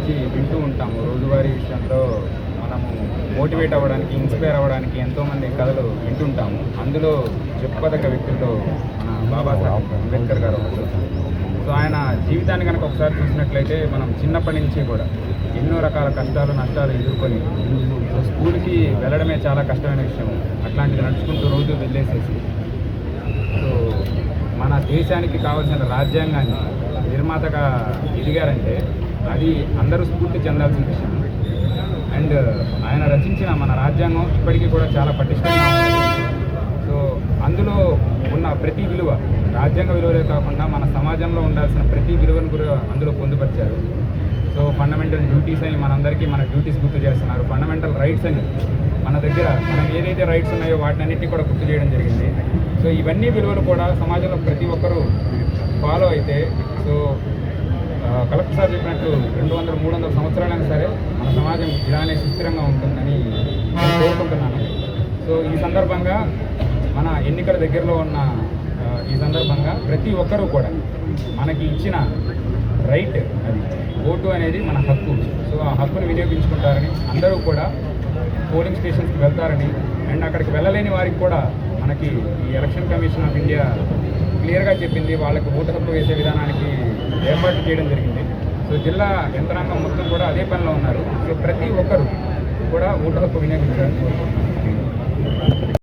గురించి వింటూ ఉంటాము. రోజువారీ విషయంలో మనము మోటివేట్ అవ్వడానికి, ఇన్స్పైర్ అవ్వడానికి ఎంతోమంది కథలు వింటుంటాము. అందులో చెప్పుకోదగ్గ వ్యక్తుల్లో మన బాబాసాహెబ్ అంబేద్కర్ గారు ఒకరు. సో ఆయన జీవితాన్ని కనుక ఒకసారి చూసినట్లయితే మనం చిన్నప్పటి నుంచి కూడా ఎన్నో రకాల కష్టాలు నష్టాలు ఎదుర్కొని స్కూల్కి వెళ్ళడమే చాలా కష్టమైన విషయం. అట్లాంటిది నడుచుకుంటూ రోజు వెళ్ళేసేసి సో మన దేశానికి కావాల్సిన రాజ్యాంగాన్ని నిర్మాతగా ఎదిగారంటే అది అందరూ స్ఫూర్తి చెందాల్సిన విషయం. అండ్ ఆయన రచించిన మన రాజ్యాంగం ఇప్పటికీ కూడా చాలా పటిష్టంగా ఉంది. సో అందులో ఉన్న ప్రతి విలువ రాజ్యాంగ విలువలే కాకుండా మన సమాజంలో ఉండాల్సిన ప్రతి విలువను కూడా అందులో పొందుపరిచారు. సో ఫండమెంటల్ డ్యూటీస్ అని మనందరికీ మన డ్యూటీస్ గుర్తు చేస్తున్నారు. ఫండమెంటల్ రైట్స్ అని మన దగ్గర మనం ఏదైతే రైట్స్ ఉన్నాయో వాటినన్నిటినీ కూడా గుర్తు చేయడం జరిగింది. సో ఇవన్నీ విలువలు కూడా సమాజంలో ప్రతి ఒక్కరూ ఫాలో అయితే సో కలెక్టర్ సార్ చెప్పినట్లు 200-300 సంవత్సరాలైనా సరే మన సమాజం ఇలానే సుస్థిరంగా ఉంటుందని నేను కోరుకుంటున్నాను. సో ఈ సందర్భంగా మన ఎన్నికల దగ్గరలో ఉన్న ఈ సందర్భంగా ప్రతి ఒక్కరూ కూడా మనకి ఇచ్చిన రైట్ అది ఓటు అనేది మన హక్కు. సో ఆ హక్కును వినియోగించుకుంటారని అందరూ కూడా పోలింగ్ స్టేషన్స్కి వెళ్తారని అండ్ అక్కడికి వెళ్ళలేని వారికి కూడా మనకి ఈ ఎలక్షన్ కమిషన్ ఆఫ్ ఇండియా క్లియర్గా చెప్పింది వాళ్ళకి ఓటు హక్కు వేసే విధానానికి ఏర్పాటు చేయడం జరిగింది. సో జిల్లా యంత్రాంగం మొత్తం కూడా అదే పనిలో ఉన్నారు. సో ప్రతి ఒక్కరూ కూడా ఓటు హక్కు వినియోగించాలని కోరుకుంటున్నారు.